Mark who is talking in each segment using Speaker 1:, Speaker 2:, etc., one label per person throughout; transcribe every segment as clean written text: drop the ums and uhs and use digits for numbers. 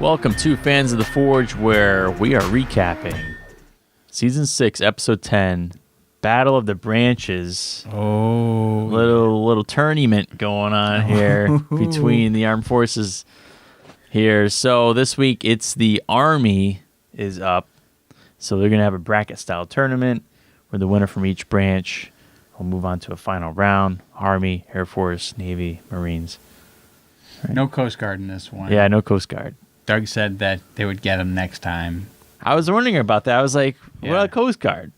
Speaker 1: Welcome to Fans of the Forge, where we are recapping Season 6, Episode 10, Battle of the Branches.
Speaker 2: Oh,
Speaker 1: little tournament going on here between the armed forces here. So this week, it's the Army is up. So they're going to have a bracket-style tournament where the winner from each branch will move on to a final round. Army, Air Force, Navy, Marines.
Speaker 2: Right. No Coast Guard in this one.
Speaker 1: Yeah, no Coast Guard.
Speaker 2: Doug said that they would get him next time.
Speaker 1: I was wondering about that. I was like, what about Coast Guard?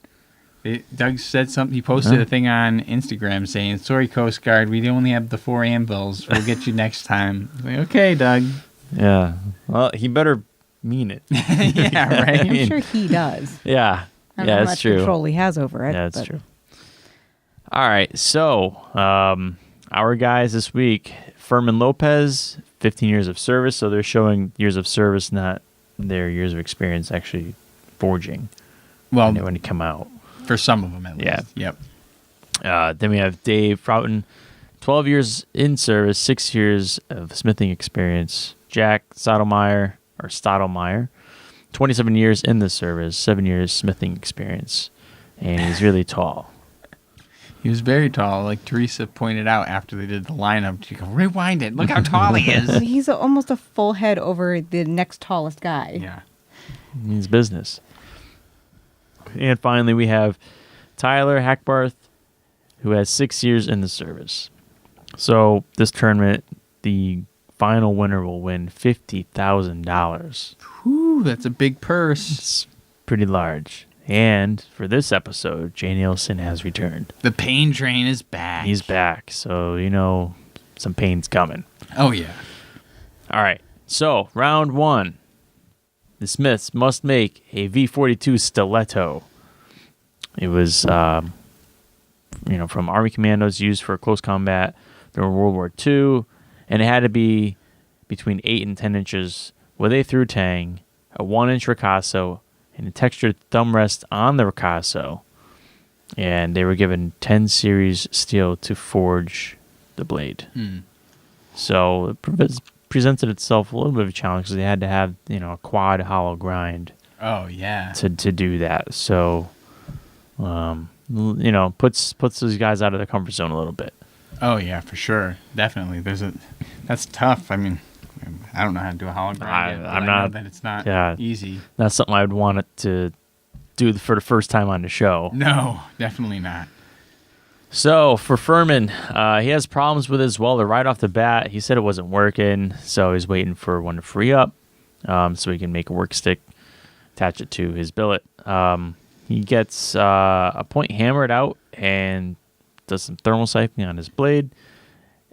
Speaker 2: Doug said something. He posted a thing on Instagram saying, "Sorry, Coast Guard, we only have the 4 anvils. We'll get you next time." I was like, okay, Doug.
Speaker 1: Yeah. Well, he better mean it.
Speaker 2: Yeah, right?
Speaker 3: I'm sure he does.
Speaker 1: Yeah.
Speaker 3: I don't know how
Speaker 1: that's
Speaker 3: much
Speaker 1: true.
Speaker 3: control he has over it.
Speaker 1: Yeah, that's true. All right. So, our guys this week, Furman Lopez, 15 years of service. So they're showing years of service, not their years of experience actually forging.
Speaker 2: Well,
Speaker 1: when they come out.
Speaker 2: For some of them, at least.
Speaker 1: Yeah.
Speaker 2: Yep.
Speaker 1: Then we have Dave Froughton, 12 years in service, 6 years of smithing experience. Jack Stottlemyre, 27 years in the service, 7 years smithing experience. And he's really tall.
Speaker 2: He was very tall, like Teresa pointed out after they did the lineup. She go, rewind it. Look how tall he is.
Speaker 3: He's almost a full head over the next tallest guy.
Speaker 2: Yeah.
Speaker 1: It means business. And finally, we have Tyler Hackbarth, who has 6 years in the service. So this tournament, the final winner will win $50,000.
Speaker 2: Whew, that's a big purse.
Speaker 1: It's pretty large. And for this episode, Jay Nielsen has returned.
Speaker 2: The pain train is back.
Speaker 1: He's back, so you know some pain's coming.
Speaker 2: Oh, yeah.
Speaker 1: All right, so round 1. The Smiths must make a V-42 Stiletto. It was, from Army commandos used for close combat during World War II, and it had to be between 8 and 10 inches with a through tang, a 1-inch ricasso, and a textured thumb rest on the ricasso. And they were given 10 series steel to forge the blade. So it presented itself a little bit of a challenge because they had to have, a quad hollow grind.
Speaker 2: Oh, yeah.
Speaker 1: To do that. So, puts those guys out of their comfort zone a little bit.
Speaker 2: Oh, yeah, for sure. Definitely. That's tough. I mean, I don't know how to do a hollow grind yet, I know that it's not easy.
Speaker 1: That's something I'd want it to do for the first time on the show.
Speaker 2: No, definitely not.
Speaker 1: So for Furman, he has problems with his welder right off the bat. He said it wasn't working, so he's waiting for one to free up so he can make a work stick, attach it to his billet. He gets a point hammered out and does some thermal siphoning on his blade.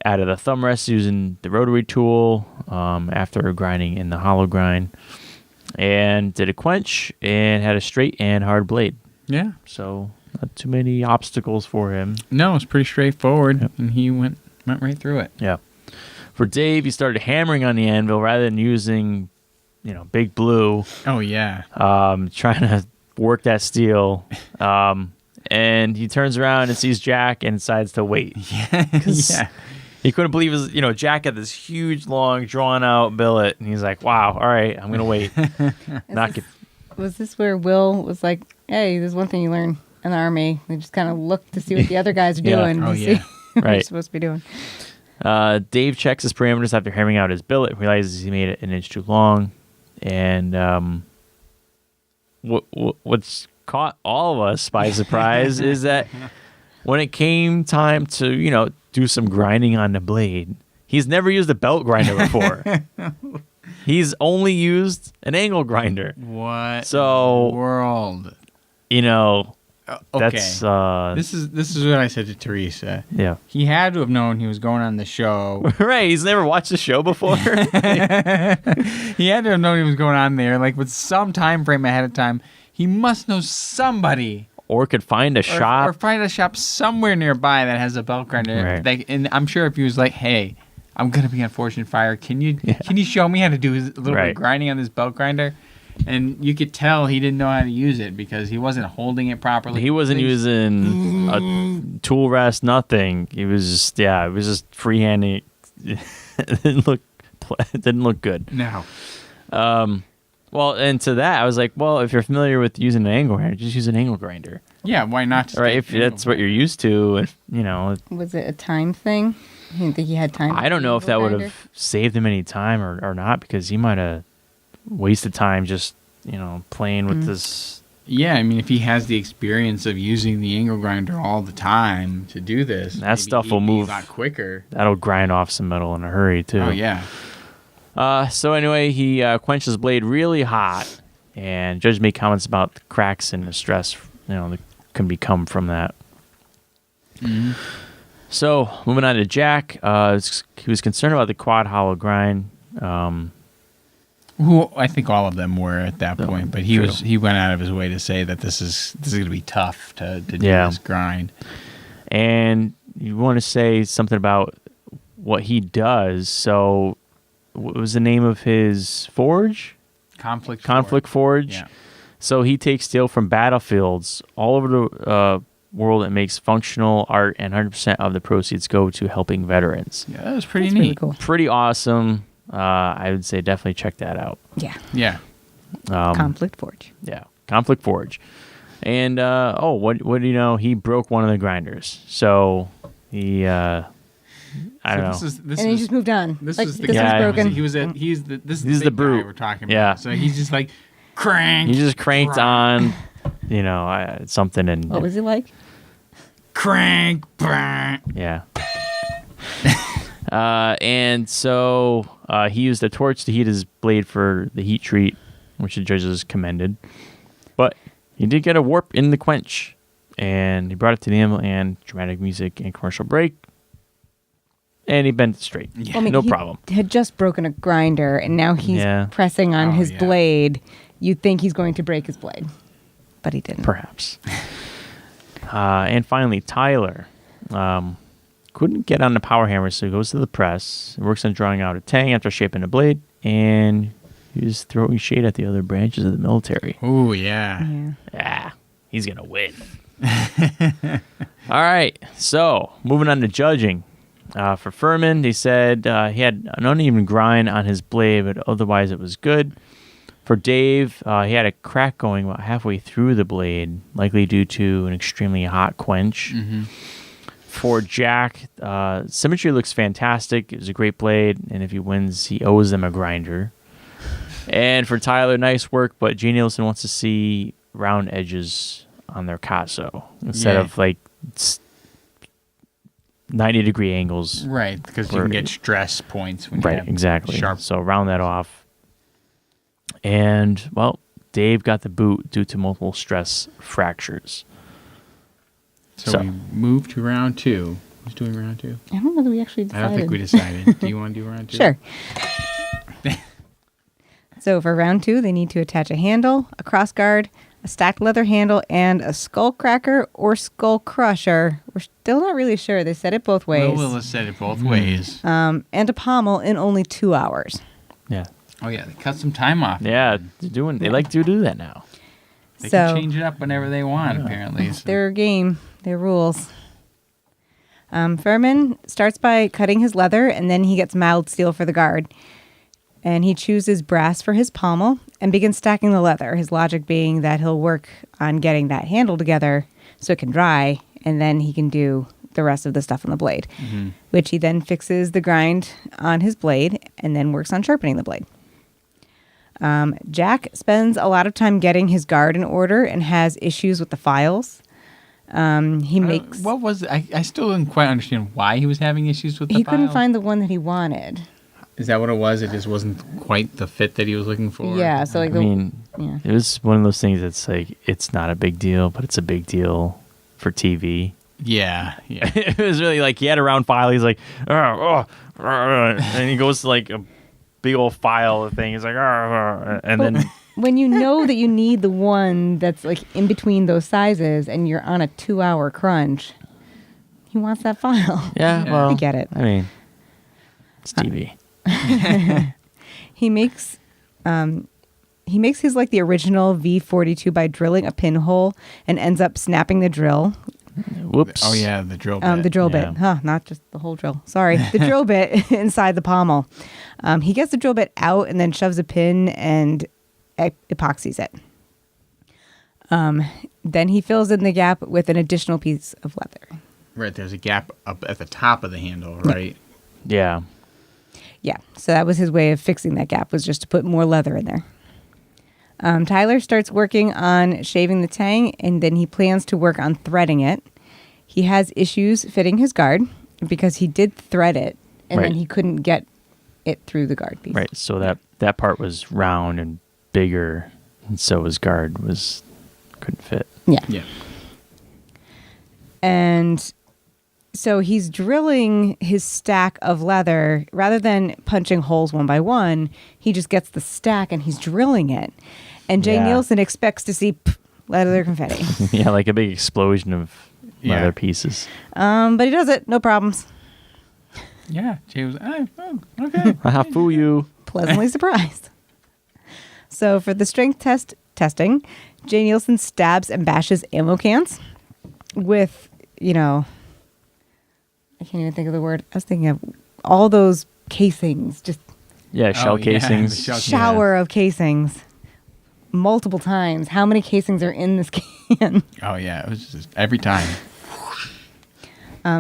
Speaker 1: Added a thumb rest using the rotary tool after grinding in the hollow grind. And did a quench and had a straight and hard blade.
Speaker 2: Yeah.
Speaker 1: So not too many obstacles for him.
Speaker 2: No, it's pretty straightforward, and he went right through it.
Speaker 1: Yeah. For Dave, he started hammering on the anvil rather than using, Big Blue.
Speaker 2: Oh, yeah.
Speaker 1: Trying to work that steel. And he turns around and sees Jack and decides to wait.
Speaker 2: Yeah.
Speaker 1: He couldn't believe his, Jack had this huge, long, drawn-out billet, and he's like, "Wow, all right, I'm gonna wait."
Speaker 3: Was this where Will was like, "Hey, there's one thing you learn in the Army. They just kind of look to see what the other guys are doing.
Speaker 2: Oh,
Speaker 3: to
Speaker 2: yeah.
Speaker 3: see what
Speaker 1: Right.
Speaker 3: you're supposed to be doing."
Speaker 1: Dave checks his parameters after hammering out his billet, realizes he made it an inch too long, and what's caught all of us by surprise is that when it came time to, do some grinding on the blade, he's never used a belt grinder before. He's only used an angle grinder.
Speaker 2: What
Speaker 1: So,
Speaker 2: in the world?
Speaker 1: Okay.
Speaker 2: That's this is what I said to Teresa.
Speaker 1: Yeah.
Speaker 2: He had to have known he was going on the show.
Speaker 1: Right. He's never watched the show before.
Speaker 2: He had to have known he was going on there, like with some time frame ahead of time. He must know somebody.
Speaker 1: Or could find a shop.
Speaker 2: Or find a shop somewhere nearby that has a belt grinder.
Speaker 1: Right.
Speaker 2: And I'm sure if he was like, "Hey, I'm going to be on Fortune Fire. Can you show me how to do a little bit of grinding on this belt grinder?" And you could tell he didn't know how to use it because he wasn't holding it properly.
Speaker 1: He wasn't using a tool rest, nothing. It was just, freehanding. It didn't look good.
Speaker 2: No.
Speaker 1: Well, and to that, I was like, well, if you're familiar with using an angle grinder, just use an angle grinder.
Speaker 2: Yeah, why not? Just
Speaker 1: Right, if that's what you're used to, if,
Speaker 3: Was it a time thing? You didn't think he had time?
Speaker 1: I don't know if that would have saved him any time or not, because he might have wasted time just, playing with this.
Speaker 2: Yeah, I mean, if he has the experience of using the angle grinder all the time to do this,
Speaker 1: That stuff will move
Speaker 2: a lot quicker.
Speaker 1: That'll grind off some metal in a hurry, too.
Speaker 2: Oh, yeah.
Speaker 1: So anyway, he quenched his blade really hot, and judge made comments about the cracks and the stress, that can become from that.
Speaker 2: Mm-hmm.
Speaker 1: So moving on to Jack, he was concerned about the quad hollow grind.
Speaker 2: Who I think all of them were at that point, but he
Speaker 1: true.
Speaker 2: he went out of his way to say that this is going to be tough to do this grind.
Speaker 1: And you want to say something about what he does. So what was the name of his forge?
Speaker 2: Conflict
Speaker 1: Forge.
Speaker 2: Yeah.
Speaker 1: So he takes steel from battlefields all over the world and makes functional art, and 100% of the proceeds go to helping veterans.
Speaker 2: Yeah, that was pretty
Speaker 3: That's
Speaker 2: neat.
Speaker 3: really cool.
Speaker 1: Pretty awesome. I would say definitely check that out.
Speaker 3: Yeah.
Speaker 2: Yeah.
Speaker 3: Conflict Forge.
Speaker 1: Yeah, Conflict Forge. And what do you know? He broke one of the grinders. So he I don't know.
Speaker 3: And he just moved on.
Speaker 2: This
Speaker 3: Like,
Speaker 2: was the
Speaker 3: this
Speaker 2: guy.
Speaker 3: was broken.
Speaker 2: This is the
Speaker 1: This is
Speaker 2: big
Speaker 1: the brute.
Speaker 2: guy we're talking
Speaker 1: Yeah.
Speaker 2: about. So he's just like crank.
Speaker 1: He just cranked
Speaker 2: crank,
Speaker 1: on, something, and
Speaker 3: What was he like?
Speaker 2: crank. Brr.
Speaker 1: yeah. And so he used a torch to heat his blade for the heat treat, which the judges commended. But he did get a warp in the quench, and he brought it to the anvil and dramatic music and commercial break, and he bent it straight.
Speaker 2: Yeah.
Speaker 3: Well, I mean,
Speaker 1: No
Speaker 3: he
Speaker 1: problem.
Speaker 3: Had just broken a grinder, and now he's
Speaker 1: Yeah.
Speaker 3: pressing on
Speaker 2: Oh,
Speaker 3: his
Speaker 2: yeah.
Speaker 3: blade. You'd think he's going to break his blade, but he didn't.
Speaker 1: Perhaps. And finally, Tyler couldn't get on the power hammer, so he goes to the press. He works on drawing out a tang after shaping the blade, and he's throwing shade at the other branches of the military.
Speaker 2: Oh yeah.
Speaker 3: Yeah.
Speaker 1: Yeah, he's going to win. All right, so moving on to judging. For Furman, they said he had an uneven grind on his blade, but otherwise it was good. For Dave, he had a crack going about halfway through the blade, likely due to an extremely hot quench.
Speaker 2: Mm-hmm.
Speaker 1: For Jack, symmetry looks fantastic. It was a great blade, and if he wins, he owes them a grinder. And for Tyler, nice work, but Gene Nielsen wants to see round edges on their Casso instead of 90-degree angles.
Speaker 2: Right, because you can get stress points when you
Speaker 1: Right,
Speaker 2: have
Speaker 1: exactly.
Speaker 2: sharp.
Speaker 1: So round that off. And, well, Dave got the boot due to multiple stress fractures.
Speaker 2: So we moved to round 2. Who's doing round 2?
Speaker 3: I don't know that we actually
Speaker 2: I
Speaker 3: decided.
Speaker 2: don't think we decided. Do you want to do round 2?
Speaker 3: Sure. So for round 2, they need to attach a handle, a cross guard, a stacked leather handle, and a skull cracker or skull crusher. We're still not really sure. They said it both ways.
Speaker 2: Will has said it both ways.
Speaker 3: And a pommel in only 2 hours.
Speaker 1: Yeah.
Speaker 2: Oh yeah, they cut some time off.
Speaker 1: Yeah, they like to do that now.
Speaker 2: They
Speaker 3: So-
Speaker 2: can change it up whenever they want. Apparently, so.
Speaker 3: Their game, their rules. Furman starts by cutting his leather, and then he gets mild steel for the guard. And he chooses brass for his pommel and begins stacking the leather, his logic being that he'll work on getting that handle together so it can dry, and then he can do the rest of the stuff on the blade, which he then fixes the grind on his blade and then works on sharpening the blade. Jack spends a lot of time getting his guard in order and has issues with the files. He makes...
Speaker 2: What was it? I still didn't quite understand why he was having issues with the
Speaker 3: he couldn't
Speaker 2: files.
Speaker 3: find the one that he wanted.
Speaker 2: Is that what it was? It just wasn't quite the fit that he was looking for?
Speaker 3: Yeah, so like
Speaker 1: I mean,
Speaker 3: yeah.
Speaker 1: it was one of those things that's like, it's not a big deal, but it's a big deal for TV.
Speaker 2: Yeah, yeah.
Speaker 1: It was really like he had a round file. He's like, and he goes to like a big old file thing. He's like, and
Speaker 3: But
Speaker 1: then
Speaker 3: when you know that you need the one that's like in between those sizes and you're on a 2-hour crunch, he wants that file.
Speaker 1: yeah,
Speaker 2: Yeah.
Speaker 1: well,
Speaker 3: I get it.
Speaker 1: I mean, it's TV.
Speaker 3: He makes his like the original V-42 by drilling a pinhole and ends up snapping the drill
Speaker 1: Whoops.
Speaker 2: Oh, yeah, the drill bit.
Speaker 3: The drill
Speaker 1: Yeah.
Speaker 3: bit. Huh, not just the whole drill. Sorry. The drill bit inside the pommel. He gets the drill bit out and then shoves a pin and epoxies it. Then he fills in the gap with an additional piece of leather.
Speaker 2: Right, there's a gap up at the top of the handle, right?
Speaker 1: Yeah.
Speaker 3: Yeah, so that was his way of fixing that gap, was just to put more leather in there. Tyler starts working on shaving the tang, and then he plans to work on threading it. He has issues fitting his guard because he did thread it, and then
Speaker 1: Right.
Speaker 3: he couldn't get it through the guard piece.
Speaker 1: Right. So that part was round and bigger, and so his guard couldn't fit.
Speaker 3: Yeah.
Speaker 2: Yeah.
Speaker 3: And so he's drilling his stack of leather. Rather than punching holes one by one, he just gets the stack and he's drilling it. And Jay
Speaker 1: Yeah.
Speaker 3: Nielsen expects to see leather confetti.
Speaker 1: Yeah, like a big explosion of
Speaker 2: Yeah.
Speaker 1: leather pieces.
Speaker 3: But he does it, no problems.
Speaker 2: Yeah, Jay was, oh, okay.
Speaker 1: Haha, fool you.
Speaker 3: Pleasantly surprised. So for the strength testing, Jay Nielsen stabs and bashes ammo cans with, I can't even think of the word. I was thinking of all those casings, just
Speaker 1: Yeah, shell
Speaker 2: yeah,
Speaker 1: casings.
Speaker 2: the shell
Speaker 3: shower of casings multiple times. How many casings are in this can?
Speaker 2: Oh, yeah, it was just every time.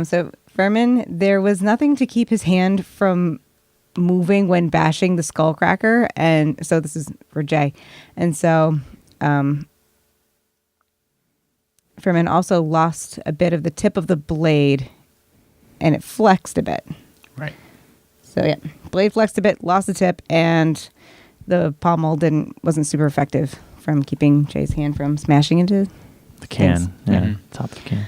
Speaker 3: So Furman, there was nothing to keep his hand from moving when bashing the skull cracker. And so this is for Jay. And so Furman also lost a bit of the tip of the blade and it flexed a bit.
Speaker 2: Right.
Speaker 3: So yeah, blade flexed a bit, lost the tip, and the pommel wasn't super effective from keeping Jay's hand from smashing into
Speaker 1: The can.
Speaker 3: things.
Speaker 1: Yeah,
Speaker 2: Mhm.
Speaker 1: top of the can.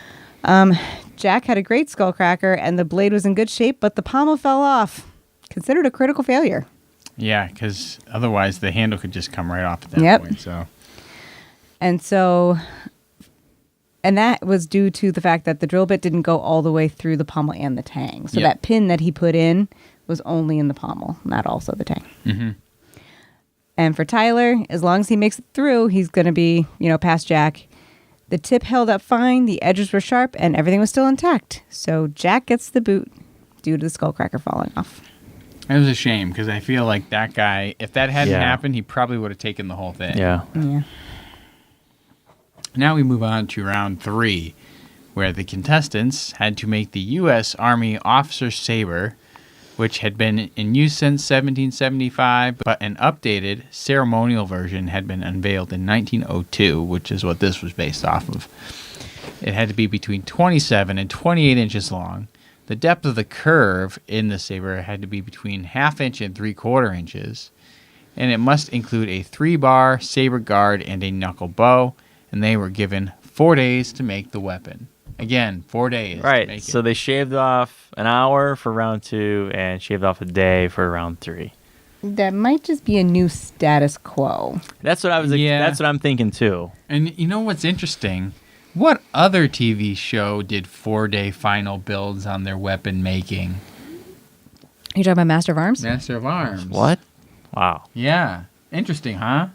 Speaker 3: Jack had a great skull cracker and the blade was in good shape, but the pommel fell off. Considered a critical failure.
Speaker 2: Yeah, because otherwise the handle could just come right off at that
Speaker 3: Yep.
Speaker 2: point. So,
Speaker 3: And that was due to the fact that the drill bit didn't go all the way through the pommel and the tang. So
Speaker 2: Yep.
Speaker 3: that pin that he put in was only in the pommel, not also the tang.
Speaker 2: mm-hmm.
Speaker 3: And for Tyler, as long as he makes it through, he's going to be, past Jack. The tip held up fine, the edges were sharp, and everything was still intact. So Jack gets the boot due to the skull cracker falling off.
Speaker 2: It was a shame because I feel like that guy, if that hadn't
Speaker 1: Yeah.
Speaker 2: happened, he probably would have taken the whole thing.
Speaker 1: Yeah.
Speaker 3: Yeah.
Speaker 2: Now we move on to round 3, where the contestants had to make the US Army Officer Saber, which had been in use since 1775, but an updated ceremonial version had been unveiled in 1902, which is what this was based off of. It had to be between 27 and 28 inches long. The depth of the curve in the saber had to be between 1/2 inch and 3/4 inches. And it must include a 3-bar saber guard and a knuckle bow. And they were given 4 days to make the weapon. Again, 4 days. To
Speaker 1: Right.
Speaker 2: make
Speaker 1: So
Speaker 2: it.
Speaker 1: they shaved off an hour for round 2 and shaved off a day for round 3.
Speaker 3: That might just be a new status quo.
Speaker 1: That's what
Speaker 2: Yeah.
Speaker 1: That's what I'm thinking too.
Speaker 2: And you know what's interesting? What other TV show did 4-day final builds on their weapon making?
Speaker 3: You talking about Master of Arms?
Speaker 2: Master of Arms.
Speaker 1: What? Wow.
Speaker 2: Yeah. Interesting, huh?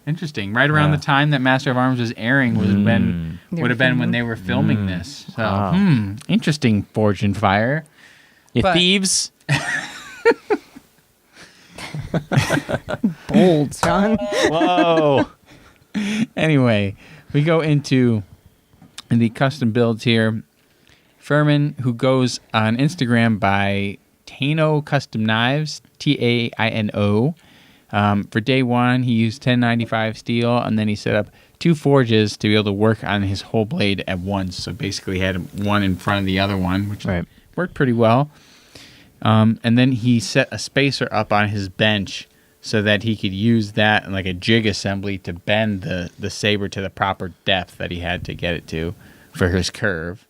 Speaker 2: Interesting. Right around the time that Master of Arms was airing would have been
Speaker 3: They
Speaker 2: would
Speaker 3: were
Speaker 2: have been when
Speaker 3: filming.
Speaker 2: they were filming this. So,
Speaker 1: Wow.
Speaker 2: interesting, Forge and Fire.
Speaker 1: You
Speaker 2: But-
Speaker 1: thieves.
Speaker 3: Bold, son.
Speaker 1: Whoa.
Speaker 2: Anyway, we go into the custom builds here. Furman, who goes on Instagram by Taino Custom Knives, Taino. For day 1, he used 1095 steel, and then he set up 2 forges to be able to work on his whole blade at once. So basically, he had one in front of the other one, which
Speaker 1: Right.
Speaker 2: worked pretty well. And then he set a spacer up on his bench so that he could use that like a jig assembly to bend the saber to the proper depth that he had to get it to for his curve.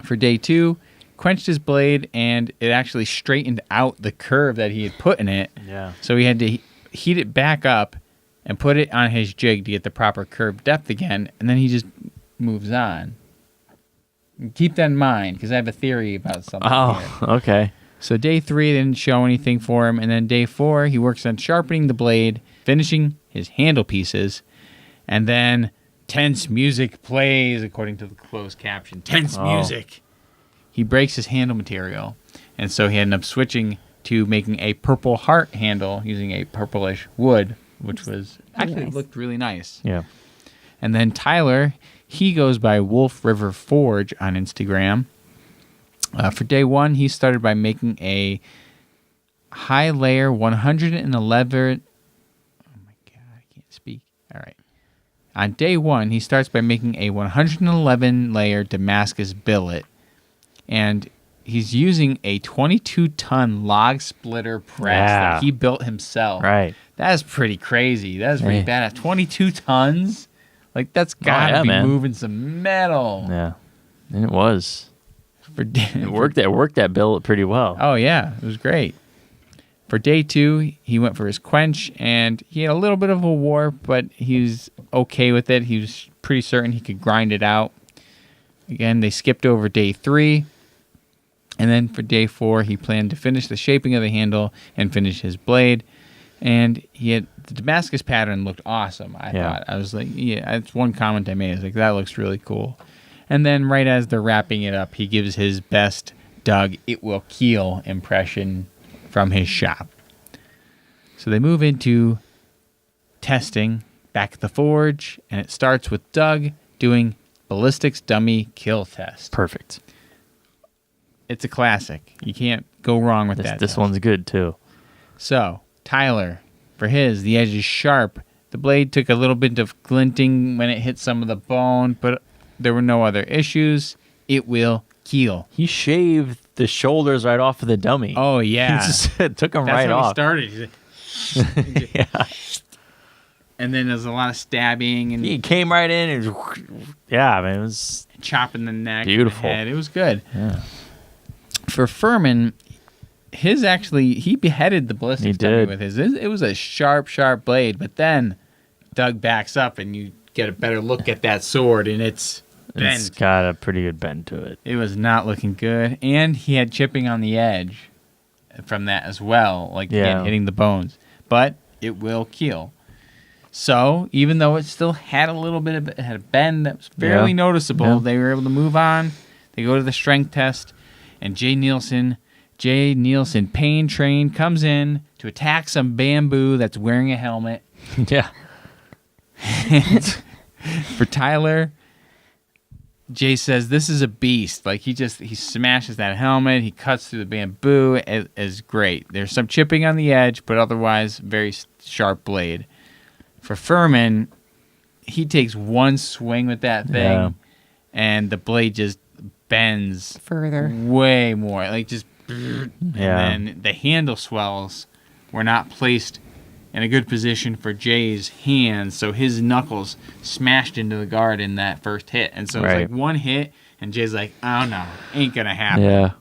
Speaker 2: For day 2, quenched his blade, and it actually straightened out the curve that he had put in it.
Speaker 1: Yeah.
Speaker 2: So he had to heat it back up and put it on his jig to get the proper curve depth again, and then he just moves on. Keep that in mind, because I have a theory about something here.
Speaker 1: Oh, okay.
Speaker 2: So day 3 didn't show anything for him, and then day 4 he works on sharpening the blade, finishing his handle pieces, and then Tense music plays, according to the closed caption. Tense music. He breaks his handle material, and so he ended up switching to making a purple heart handle using a purplish wood, which was actually looked really nice.
Speaker 1: Yeah.
Speaker 2: And then Tyler, he goes by Wolf River Forge on Instagram. For day one, he started by making a high layer 111. Oh my God, I can't speak. All right. On day one, he starts by making a 111 layer Damascus billet, and he's using a 22-ton log splitter press that he built himself.
Speaker 1: Right.
Speaker 2: That's pretty crazy. That's pretty bad. At 22 tons, like that's gotta be moving some metal.
Speaker 1: Yeah, and it was.
Speaker 2: It
Speaker 1: worked that billet pretty well.
Speaker 2: Oh yeah, it was great. For day two, he went for his quench, and he had a little bit of a warp, but he was okay with it. He was pretty certain he could grind it out. Again, they skipped over day three, and then for day four, he planned to finish the shaping of the handle and finish his blade. And he had the Damascus pattern looked awesome. I thought. I was like, yeah, that's one comment I made. I was like, that looks really cool. And then right as they're wrapping it up, he gives his best Doug "It Will Keel" impression from his shop. So they move into testing back at the forge, and it starts with Doug doing ballistics dummy kill test.
Speaker 1: Perfect.
Speaker 2: It's a classic. You can't go wrong with that.
Speaker 1: This one's good too.
Speaker 2: So Tyler, for his, the edge is sharp. The blade took a little bit of glinting when it hit some of the bone, but there were no other issues. It will keel.
Speaker 1: He shaved the shoulders right off of the dummy.
Speaker 2: Oh, yeah.
Speaker 1: He just took them
Speaker 2: That's
Speaker 1: right
Speaker 2: how
Speaker 1: off.
Speaker 2: He started. He's like, And then there's a lot of stabbing. And
Speaker 1: He came right in and yeah, man, it was
Speaker 2: chopping the neck.
Speaker 1: beautiful.
Speaker 2: And the head. It was good.
Speaker 1: Yeah.
Speaker 2: For Furman, he beheaded the ballistics dummy with his. It was a sharp, sharp blade, but then Doug backs up and you get a better look at that sword, and it's bent.
Speaker 1: It's got a pretty good bend to it.
Speaker 2: It was not looking good, and he had chipping on the edge from that as well, like again, hitting the bones. But it will keel. So even though it still had a little bit of had a bend that was fairly noticeable, they were able to move on. They go to the strength test, and Jay Nielsen, pain train, comes in to attack some bamboo that's wearing a helmet.
Speaker 1: Yeah.
Speaker 2: For Tyler, Jay says this is a beast. Like he smashes that helmet. He cuts through the bamboo. It is great. There's some chipping on the edge, but otherwise very sharp blade. For Furman, he takes one swing with that thing, and the blade just bends
Speaker 3: further,
Speaker 2: way more. Like just, and then the handle swells were not placed in a good position for Jay's hands, so his knuckles smashed into the guard in that first hit. And so it was like one hit, and Jay's like, oh no, ain't gonna happen.
Speaker 1: Yeah.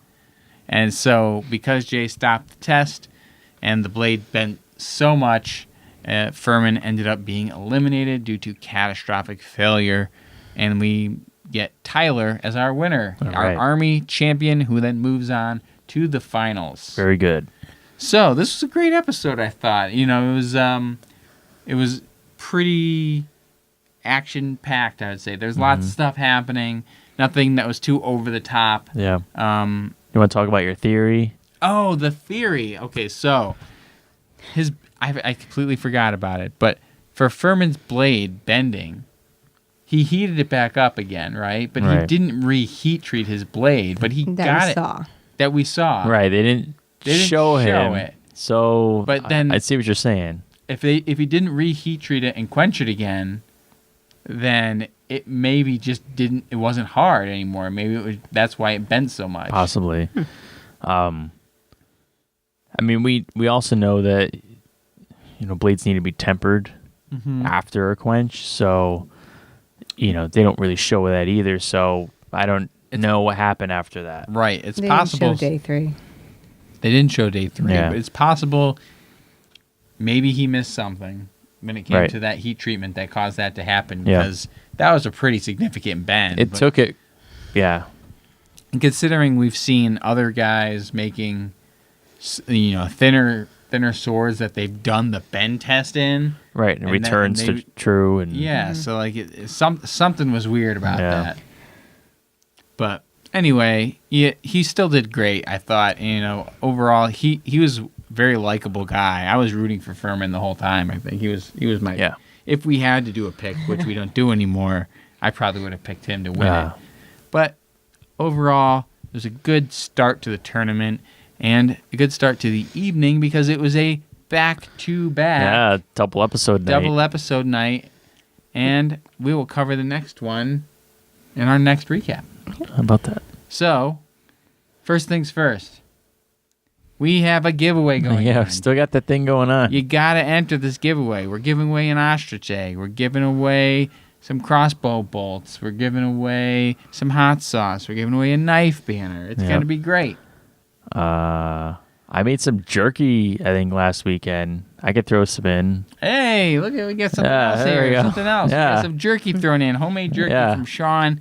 Speaker 2: And so because Jay stopped the test and the blade bent so much, Furman ended up being eliminated due to catastrophic failure, and we get Tyler as our winner, our Army champion, who then moves on to the finals.
Speaker 1: Very good.
Speaker 2: So this was a great episode, I thought. You know, it was pretty action-packed, I would say. There's lots of stuff happening. Nothing that was too over the top.
Speaker 1: Yeah. You want to talk about your theory?
Speaker 2: Oh, the theory. Okay, so I completely forgot about it. But for Furman's blade bending, he heated it back up again, right? But he didn't reheat treat his blade. But he got it. That we saw.
Speaker 1: Right. They didn't show it. So
Speaker 2: but then
Speaker 1: I see what you're saying.
Speaker 2: If he didn't reheat treat it and quench it again, then it maybe just didn't. It wasn't hard anymore. Maybe that's why it bent so much.
Speaker 1: Possibly. I mean, we also know that blades need to be tempered after a quench. So they don't really show that either. So I don't know what happened after that.
Speaker 2: Right. It's
Speaker 3: they
Speaker 2: possible.
Speaker 3: Didn't show day 3.
Speaker 2: They didn't show day 3,
Speaker 1: Yeah.
Speaker 2: but it's possible maybe he missed something when it came to that heat treatment that caused that to happen, because that was a pretty significant bend.
Speaker 1: It took it, yeah.
Speaker 2: And considering we've seen other guys making, thinner thinner swords that they've done the bend test in.
Speaker 1: Right, and returns to true. And
Speaker 2: yeah, so like something was weird about
Speaker 1: Yeah.
Speaker 2: that. But anyway, he still did great, I thought. Overall, he was a very likable guy. I was rooting for Furman the whole time. I think he was my.
Speaker 1: Yeah.
Speaker 2: If we had to do a pick, which we don't do anymore, I probably would have picked him to win it. But overall, it was a good start to the tournament and a good start to the evening because it was a back-to-back
Speaker 1: double episode night.
Speaker 2: And we will cover the next one in our next recap.
Speaker 1: How about that?
Speaker 2: So, first things first. We have a giveaway going on.
Speaker 1: Still got that thing going on.
Speaker 2: You got to enter this giveaway. We're giving away an ostrich egg. We're giving away some crossbow bolts. We're giving away some hot sauce. We're giving away a knife banner. It's going to be great.
Speaker 1: I made some jerky, I think, last weekend. I could throw some in.
Speaker 2: Hey, look at we got something else
Speaker 1: there we
Speaker 2: here.
Speaker 1: go.
Speaker 2: Something else.
Speaker 1: Yeah.
Speaker 2: We got some jerky thrown in. Homemade jerky from Sean.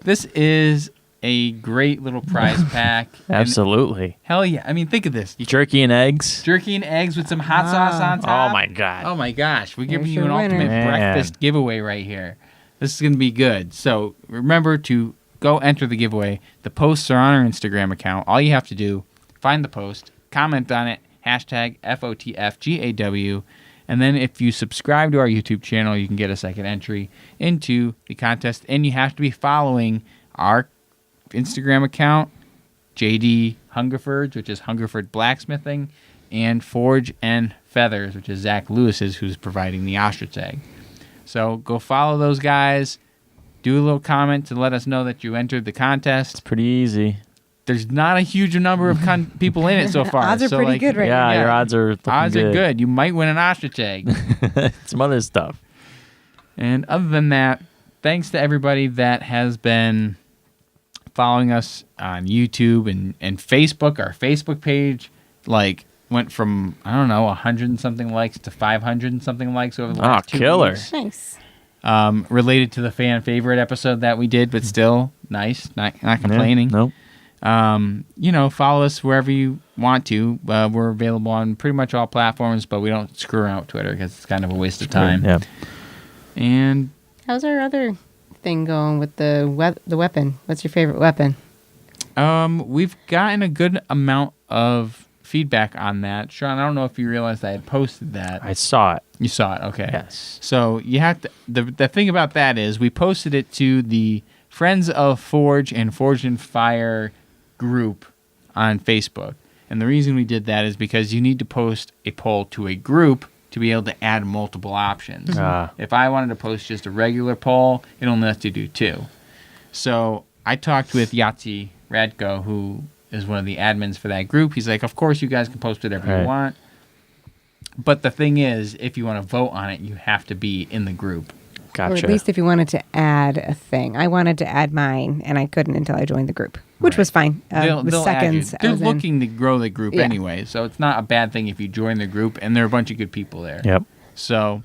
Speaker 2: This is a great little prize pack.
Speaker 1: Absolutely.
Speaker 2: Hell yeah. I mean, think of this.
Speaker 1: Jerky and eggs.
Speaker 2: Jerky and eggs with some hot sauce on top.
Speaker 1: Oh, my God.
Speaker 2: Oh, my gosh. We're giving
Speaker 3: There's
Speaker 2: you an
Speaker 3: your winner.
Speaker 2: ultimate
Speaker 1: Man.
Speaker 2: breakfast giveaway right here. This is going to be good. So remember to go enter the giveaway. The posts are on our Instagram account. All you have to do, find the post, comment on it, hashtag FOTFGAW, and then if you subscribe to our YouTube channel, you can get a second entry into the contest. And you have to be following our Instagram account, JD Hungerford, which is Hungerford Blacksmithing, and Forge and Feathers, which is Zach Lewis's, who's providing the ostrich egg. So go follow those guys. Do a little comment to let us know that you entered the contest.
Speaker 1: It's pretty easy.
Speaker 2: There's not a huge number of people in it so far.
Speaker 3: Odds are
Speaker 2: so
Speaker 3: pretty good right
Speaker 1: Yeah,
Speaker 3: now.
Speaker 1: your odds are looking
Speaker 2: Odds are good. You might win an ostrich egg.
Speaker 1: Some other stuff.
Speaker 2: And other than that, thanks to everybody that has been following us on YouTube and Facebook. Our Facebook page went from, 100 and something likes to 500 and something likes over the last 2
Speaker 1: killer.
Speaker 2: weeks.
Speaker 3: Nice.
Speaker 2: Related to the fan favorite episode that we did, but still nice. Not complaining.
Speaker 1: Nope.
Speaker 2: Follow us wherever you want to. We're available on pretty much all platforms, but we don't screw around with Twitter because it's kind of a waste of time.
Speaker 1: Yeah.
Speaker 2: And
Speaker 3: How's our other thing going with the weapon? What's your favorite weapon?
Speaker 2: we've gotten a good amount of feedback on that. Sean, I don't know if you realized I had posted that.
Speaker 1: I saw it.
Speaker 2: You saw it, okay.
Speaker 1: Yes.
Speaker 2: So you have to. The thing about that is we posted it to the Friends of Forge and Forge and Fire group on Facebook. And the reason we did that is because you need to post a poll to a group to be able to add multiple options. If I wanted to post just a regular poll, it only lets you do 2. So I talked with Yahtzee Radko, who is one of the admins for that group. He's like, of course you guys can post whatever you want. But the thing is, if you want to vote on it, you have to be in the group.
Speaker 1: Gotcha.
Speaker 3: Or at least if you wanted to add a thing. I wanted to add mine, and I couldn't until I joined the group, which was fine.
Speaker 2: They'll add you.
Speaker 3: Seconds. I
Speaker 2: They're
Speaker 3: was in.
Speaker 2: looking to grow the group
Speaker 3: Yeah.
Speaker 2: anyway, so it's not a bad thing if you join the group, and there are a bunch of good people there.
Speaker 1: Yep.
Speaker 2: So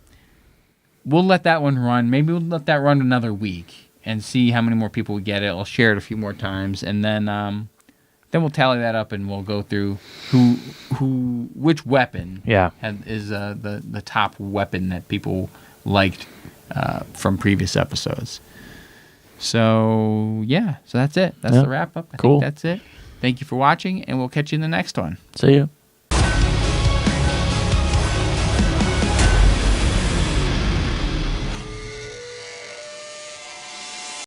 Speaker 2: we'll let that one run. Maybe we'll let that run another week and see how many more people we get it. I'll share it a few more times, and then we'll tally that up, and we'll go through which weapon is the top weapon that people liked from previous episodes. So yeah, so that's it. That's the wrap up. I
Speaker 1: Cool.
Speaker 2: think that's it. Thank you for watching, and we'll catch you in the next one.
Speaker 1: See you.